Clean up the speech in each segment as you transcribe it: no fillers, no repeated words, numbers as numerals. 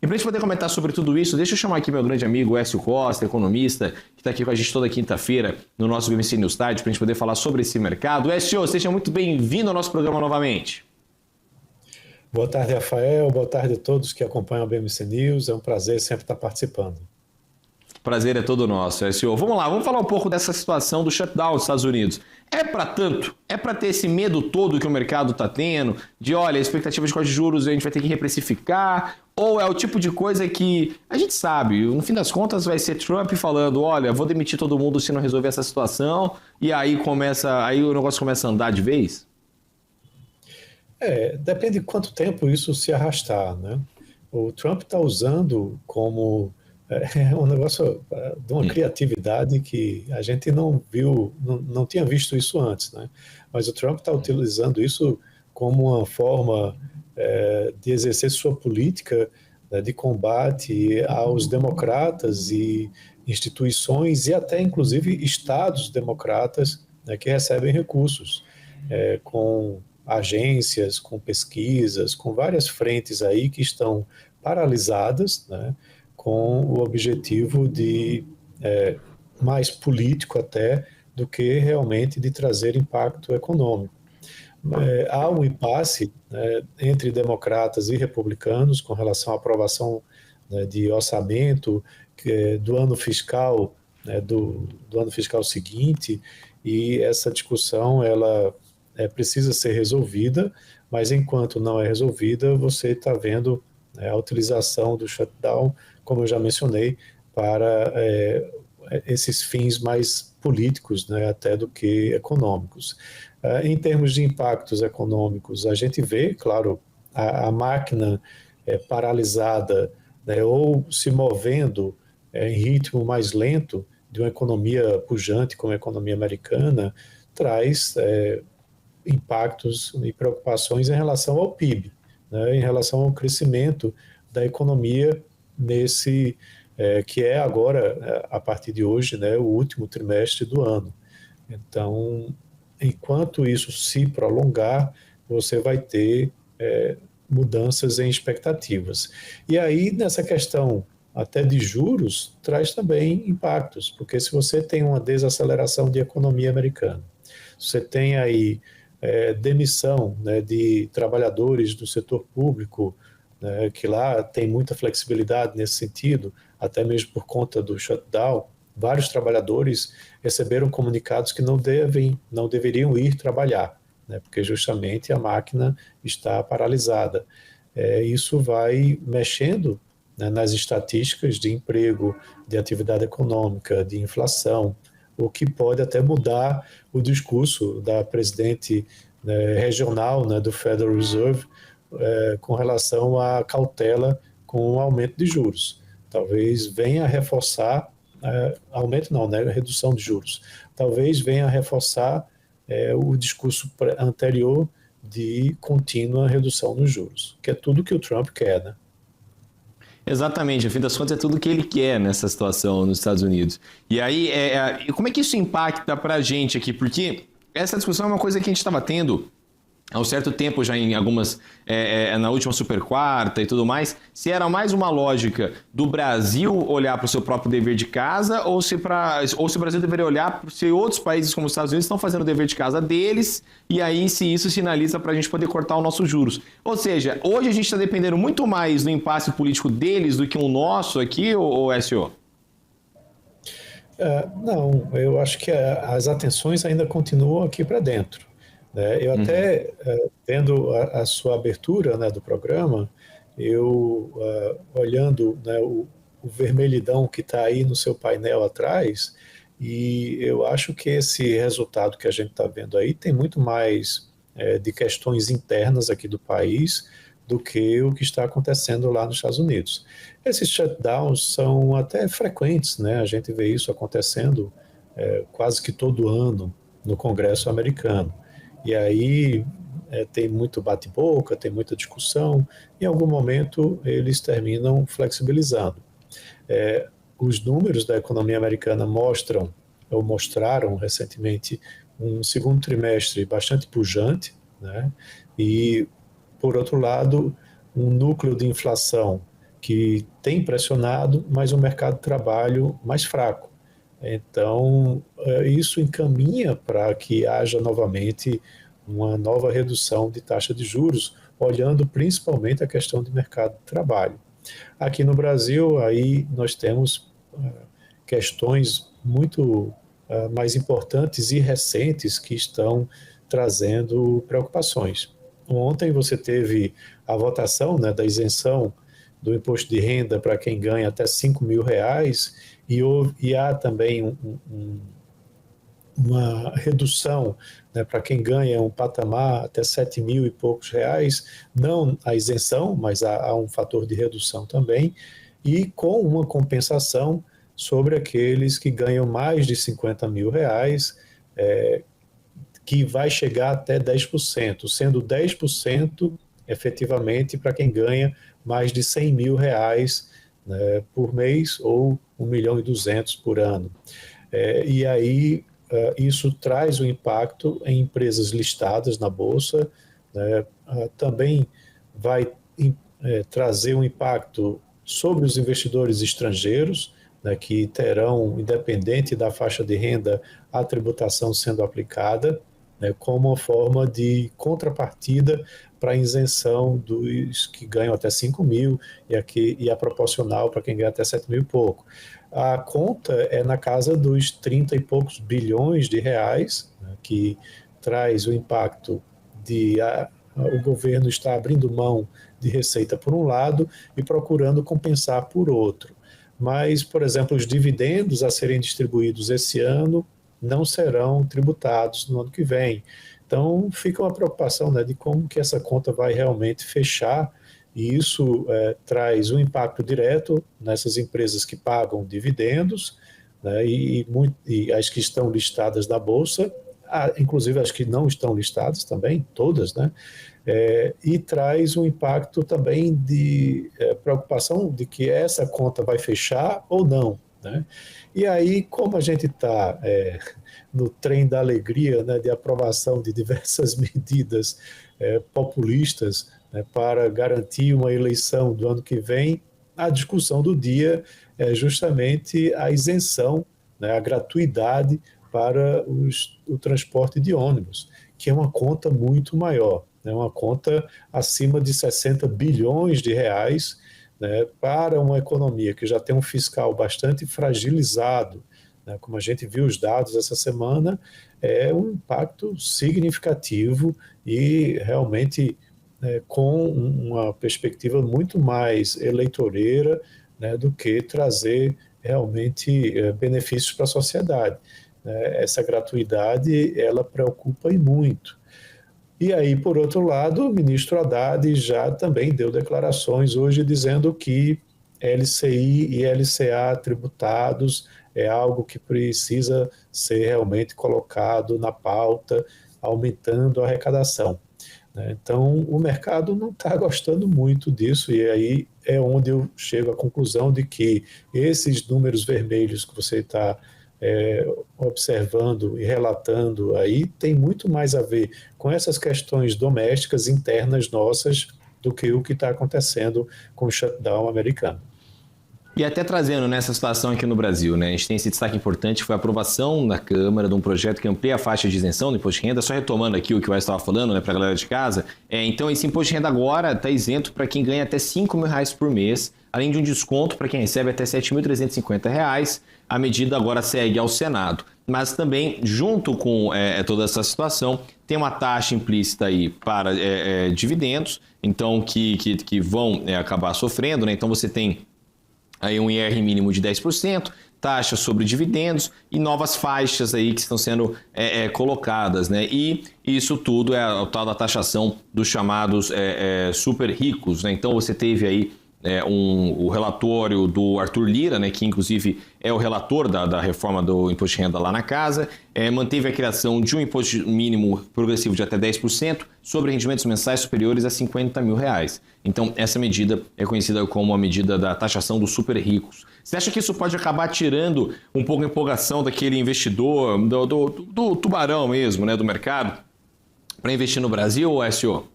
E para a gente poder comentar sobre tudo isso, deixa eu chamar aqui meu grande amigo Écio Costa, economista, que está aqui com a gente toda quinta-feira no nosso BMC News Tarde, para a gente poder falar sobre esse mercado. Écio, seja muito bem-vindo ao nosso programa novamente. Boa tarde, Rafael. Boa tarde a todos que acompanham a BMC News. É um prazer sempre estar participando. Prazer é todo nosso, Écio. Vamos lá, vamos falar um pouco dessa situação do shutdown dos Estados Unidos. É para tanto? É para ter esse medo todo que o mercado está tendo, de olha, a expectativa de corte de juros a gente vai ter que reprecificar, ou é o tipo de coisa que a gente sabe, no fim das contas vai ser Trump falando, olha, vou demitir todo mundo se não resolver essa situação, e aí o negócio começa a andar de vez? Depende de quanto tempo isso se arrastar, né? O Trump está usando como um negócio de uma criatividade que a gente não viu, não tinha visto isso antes, né? Mas o Trump está utilizando isso como uma forma de exercer sua política, né, de combate aos democratas e instituições e até inclusive estados democratas, né, que recebem recursos com agências, com pesquisas, com várias frentes aí que estão paralisadas, né, com o objetivo de mais político até do que realmente de trazer impacto econômico. Há um impasse, né, entre democratas e republicanos com relação à aprovação, né, de orçamento do ano fiscal, né, do ano fiscal seguinte, e essa discussão ela precisa ser resolvida, mas enquanto não é resolvida, você está vendo, né, a utilização do shutdown, como eu já mencionei, para esses fins mais políticos, né, até do que econômicos. Em termos de impactos econômicos, a gente vê, claro, a máquina paralisada, né, ou se movendo em ritmo mais lento de uma economia pujante como a economia americana, traz impactos e preocupações em relação ao PIB, né, em relação ao crescimento da economia nesse que é agora, a partir de hoje, né, o último trimestre do ano. Então, enquanto isso se prolongar, você vai ter mudanças em expectativas. E aí, nessa questão até de juros, traz também impactos, porque se você tem uma desaceleração de economia americana, você tem aí demissão, né, de trabalhadores do setor público, né, que lá tem muita flexibilidade nesse sentido, até mesmo por conta do shutdown, vários trabalhadores receberam comunicados que não deveriam ir trabalhar, né, porque justamente a máquina está paralisada. Isso vai mexendo, né, nas estatísticas de emprego, de atividade econômica, de inflação, o que pode até mudar o discurso da presidente, né, regional, né, do Federal Reserve com relação à cautela com o aumento de juros. Talvez venha a reforçar, aumento não, né, redução de juros. Talvez venha a reforçar o discurso anterior de contínua redução nos juros, que é tudo que o Trump quer, né? Exatamente, no fim das contas é tudo que ele quer nessa situação nos Estados Unidos. E aí, como é que isso impacta para a gente aqui? Porque essa discussão é uma coisa que a gente estava tendo há um certo tempo já em algumas, na última super quarta e tudo mais, se era mais uma lógica do Brasil olhar para o seu próprio dever de casa ou se o Brasil deveria olhar para se outros países como os Estados Unidos estão fazendo o dever de casa deles e aí se isso sinaliza para a gente poder cortar os nossos juros. Ou seja, hoje a gente está dependendo muito mais do impasse político deles do que o nosso aqui, ou SO? Não, eu acho que as atenções ainda continuam aqui para dentro, né? Eu até, vendo a sua abertura, né, do programa, eu olhando, né, o vermelhidão que está aí no seu painel atrás, e eu acho que esse resultado que a gente está vendo aí tem muito mais de questões internas aqui do país do que o que está acontecendo lá nos Estados Unidos. Esses shutdowns são até frequentes, né? A gente vê isso acontecendo quase que todo ano no Congresso americano. E aí tem muito bate-boca, tem muita discussão, em algum momento eles terminam flexibilizando. Os números da economia americana mostram, ou mostraram recentemente, um segundo trimestre bastante pujante, né? E, por outro lado, um núcleo de inflação que tem pressionado, mas um mercado de trabalho mais fraco. Então, isso encaminha para que haja novamente uma nova redução de taxa de juros, olhando principalmente a questão de mercado de trabalho. Aqui no Brasil, aí nós temos questões muito mais importantes e recentes que estão trazendo preocupações. Ontem você teve a votação, né, da isenção do imposto de renda para quem ganha até R$ 5.000 e há também uma redução, né, para quem ganha um patamar até 7.000 e poucos reais, não a isenção, mas há um fator de redução também, e com uma compensação sobre aqueles que ganham mais de R$ 50.000, que vai chegar até 10%, sendo 10% efetivamente para quem ganha mais de R$ 100.000, né, por mês ou 1.200.000 por ano. E aí isso traz um impacto em empresas listadas na Bolsa, né, também vai trazer um impacto sobre os investidores estrangeiros, né, que terão, independente da faixa de renda, a tributação sendo aplicada, né, como uma forma de contrapartida para a isenção dos que ganham até 5.000 e a proporcional para quem ganha até 7.000 e pouco. A conta é na casa dos 30 e poucos bilhões de reais, né, que traz o impacto de o governo estar abrindo mão de receita por um lado e procurando compensar por outro. Mas, por exemplo, os dividendos a serem distribuídos esse ano não serão tributados no ano que vem. Então, fica uma preocupação, né, de como que essa conta vai realmente fechar, e isso traz um impacto direto nessas empresas que pagam dividendos, né, e as que estão listadas na Bolsa, inclusive as que não estão listadas também, todas, né, e traz um impacto também de preocupação de que essa conta vai fechar ou não, né? E aí, como a gente está no trem da alegria, né, de aprovação de diversas medidas populistas, né, para garantir uma eleição do ano que vem, a discussão do dia é justamente a isenção, né, a gratuidade para o transporte de ônibus, que é uma conta muito maior, né, uma conta acima de 60 bilhões de reais, né, para uma economia que já tem um fiscal bastante fragilizado, né, como a gente viu os dados essa semana, é um impacto significativo e realmente com uma perspectiva muito mais eleitoreira, né, do que trazer realmente benefícios para a sociedade. Essa gratuidade, ela preocupa e muito. E aí, por outro lado, o ministro Haddad já também deu declarações hoje dizendo que LCI e LCA tributados é algo que precisa ser realmente colocado na pauta, aumentando a arrecadação. Então, o mercado não está gostando muito disso, e aí é onde eu chego à conclusão de que esses números vermelhos que você está observando e relatando aí tem muito mais a ver com essas questões domésticas internas nossas do que o que está acontecendo com o shutdown americano. E até trazendo nessa situação aqui no Brasil, né? A gente tem esse destaque importante, foi a aprovação na Câmara de um projeto que amplia a faixa de isenção do imposto de renda. Só retomando aqui o que o Wes estava falando, né, para a galera de casa. Então, esse imposto de renda agora está isento para quem ganha até R$5.000 por mês, além de um desconto para quem recebe até R$7.350. A medida agora segue ao Senado. Mas também, junto com toda essa situação, tem uma taxa implícita aí para dividendos, então que vão acabar sofrendo, né? Então, você tem aí um IR mínimo de 10%, taxa sobre dividendos e novas faixas aí que estão sendo colocadas, né? E isso tudo é o tal da taxação dos chamados super ricos, né? Então você teve aí o relatório do Arthur Lira, né, que inclusive é o relator da reforma do imposto de renda lá na casa, manteve a criação de um imposto mínimo progressivo de até 10% sobre rendimentos mensais superiores a R$50.000. Então, essa medida é conhecida como a medida da taxação dos super ricos. Você acha que isso pode acabar tirando um pouco a empolgação daquele investidor, do tubarão mesmo, né, do mercado, para investir no Brasil, ou SO?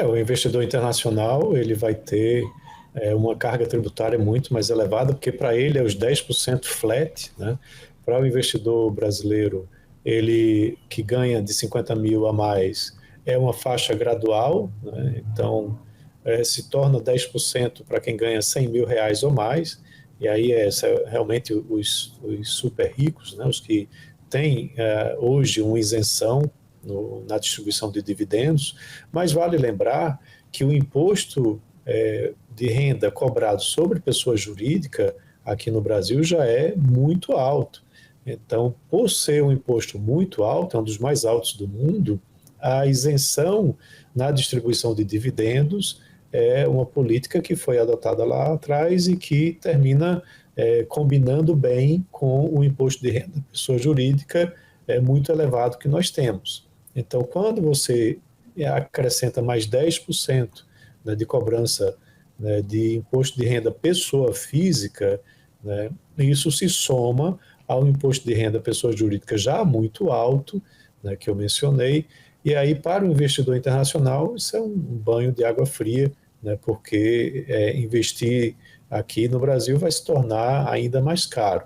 O investidor internacional ele vai ter é uma carga tributária muito mais elevada, porque para ele é os 10% flat, né? Para o investidor brasileiro, ele que ganha de 50 mil a mais, é uma faixa gradual, né? Então se torna 10% para quem ganha 100 mil reais ou mais, e aí realmente os super ricos, né? Os que têm hoje uma isenção na distribuição de dividendos, mas vale lembrar que o imposto de renda cobrado sobre pessoa jurídica aqui no Brasil já é muito alto. Então, por ser um imposto muito alto, é um dos mais altos do mundo, a isenção na distribuição de dividendos é uma política que foi adotada lá atrás e que termina combinando bem com o imposto de renda pessoa jurídica muito elevado que nós temos. Então, quando você acrescenta mais 10%, né, de cobrança, né, de imposto de renda pessoa física, né, isso se soma ao imposto de renda pessoa jurídica já muito alto, né, que eu mencionei, e aí para o investidor internacional isso é um banho de água fria, né, porque investir aqui no Brasil vai se tornar ainda mais caro.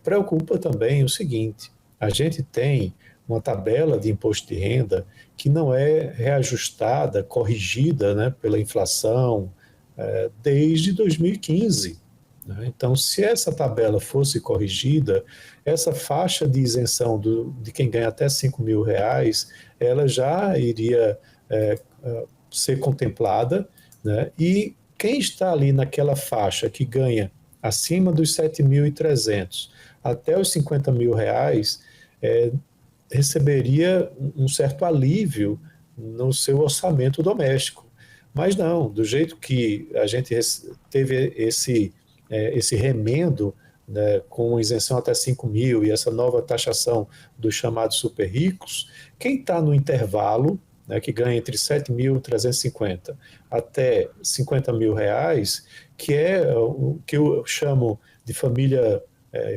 Preocupa também o seguinte, a gente tem uma tabela de imposto de renda que não é reajustada, corrigida, né, pela inflação desde 2015. Né? Então, se essa tabela fosse corrigida, essa faixa de isenção de quem ganha até 5 mil reais, ela já iria ser contemplada, né? E quem está ali naquela faixa que ganha acima dos 7.300 até os 50 mil reais, receberia um certo alívio no seu orçamento doméstico. Mas não, do jeito que a gente teve esse remendo, né, com isenção até 5 mil e essa nova taxação dos chamados super ricos, quem está no intervalo, né, que ganha entre 7.350 até 50 mil reais, que é o que eu chamo de família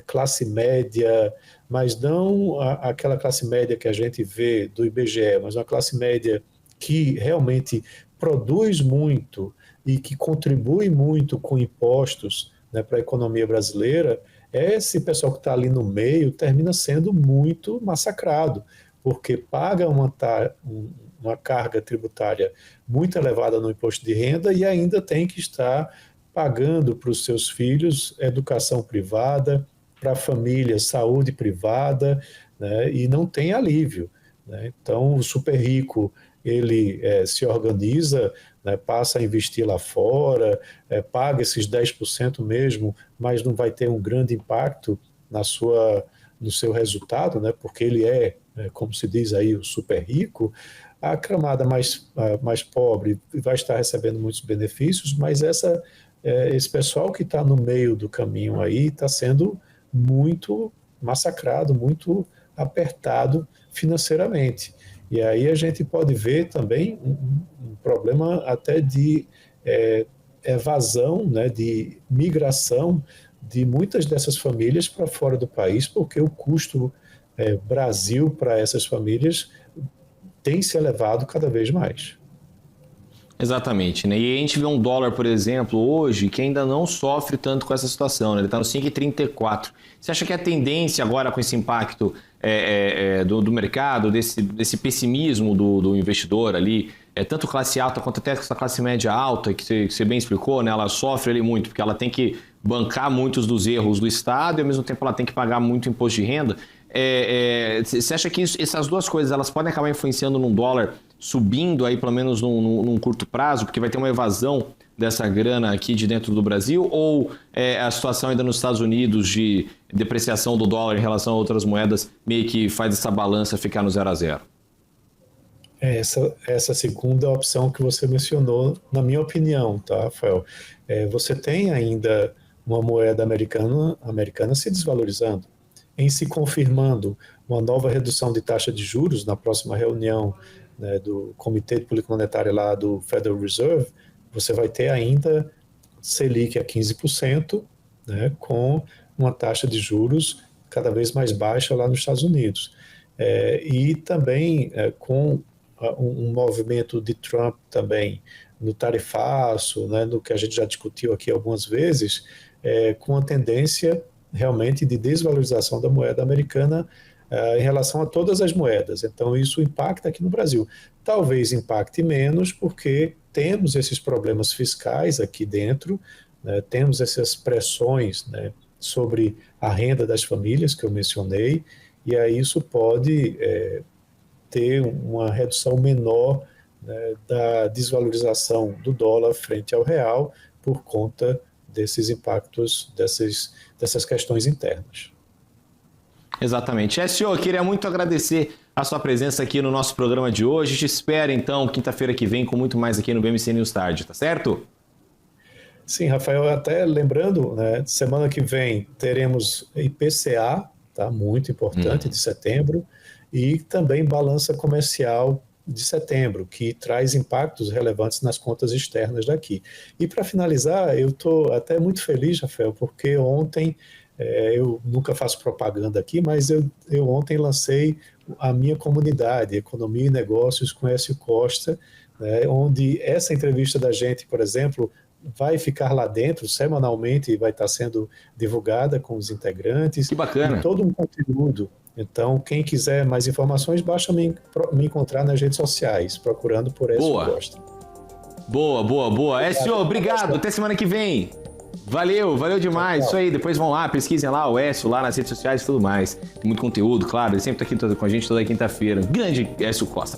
classe média, mas não aquela classe média que a gente vê do IBGE, mas uma classe média que realmente produz muito e que contribui muito com impostos, né, para a economia brasileira, esse pessoal que está ali no meio termina sendo muito massacrado, porque paga uma carga tributária muito elevada no imposto de renda e ainda tem que estar pagando para os seus filhos educação privada, para a família saúde privada, né, e não tem alívio. Né? Então, o super rico ele se organiza, né, passa a investir lá fora, paga esses 10% mesmo, mas não vai ter um grande impacto no seu resultado, né, porque ele como se diz aí, o super rico. A camada mais pobre vai estar recebendo muitos benefícios, mas esse pessoal que está no meio do caminho aí está sendo muito massacrado, muito apertado financeiramente. E aí a gente pode ver também um problema até de evasão, né, de migração de muitas dessas famílias para fora do país, porque o custo Brasil para essas famílias tem se elevado cada vez mais. Exatamente, né? E a gente vê um dólar, por exemplo, hoje, que ainda não sofre tanto com essa situação, né? Ele está no 5,34. Você acha que a tendência agora com esse impacto do mercado, desse pessimismo do investidor ali, tanto classe alta quanto até essa classe média alta, que você bem explicou, né? Ela sofre ali muito, porque ela tem que bancar muitos dos erros do Estado e ao mesmo tempo ela tem que pagar muito imposto de renda. Você acha que essas duas coisas elas podem acabar influenciando num dólar subindo aí pelo menos num curto prazo, porque vai ter uma evasão dessa grana aqui de dentro do Brasil, ou a situação ainda nos Estados Unidos de depreciação do dólar em relação a outras moedas meio que faz essa balança ficar no 0 a 0? Essa segunda opção que você mencionou, na minha opinião, tá, Rafael? Você tem ainda uma moeda americana se desvalorizando. Em se confirmando uma nova redução de taxa de juros na próxima reunião, né, do Comitê de Política Monetária lá do Federal Reserve, você vai ter ainda Selic a 15%, né, com uma taxa de juros cada vez mais baixa lá nos Estados Unidos. E também com um movimento de Trump também no tarifaço, né, no que a gente já discutiu aqui algumas vezes, com a tendência realmente de desvalorização da moeda americana em relação a todas as moedas. Então, isso impacta aqui no Brasil. Talvez impacte menos, porque temos esses problemas fiscais aqui dentro, né, temos essas pressões, né, sobre a renda das famílias que eu mencionei, e aí isso pode ter uma redução menor, né, da desvalorização do dólar frente ao real por conta desses impactos, dessas questões internas. Exatamente. Écio, eu queria muito agradecer a sua presença aqui no nosso programa de hoje. Te espero, então, quinta-feira que vem com muito mais aqui no BMC News Tarde, tá certo? Sim, Rafael, até lembrando, né, semana que vem teremos IPCA, tá, muito importante, de setembro, e também balança comercial de setembro, que traz impactos relevantes nas contas externas daqui. E para finalizar, eu estou até muito feliz, Rafael, porque ontem, eu nunca faço propaganda aqui, mas eu ontem lancei a minha comunidade, Economia e Negócios com Écio Costa, né, onde essa entrevista da gente, por exemplo, vai ficar lá dentro semanalmente e vai estar sendo divulgada com os integrantes. Que bacana. E todo um conteúdo. Então, quem quiser mais informações, basta me encontrar nas redes sociais, procurando por Écio Costa. Boa. Écio, obrigado. Até semana que vem. Valeu demais. Tchau. Isso aí, depois vão lá, pesquisem lá o Écio, lá nas redes sociais e tudo mais. Tem muito conteúdo, claro, ele sempre tá aqui com a gente toda quinta-feira. Grande Écio Costa.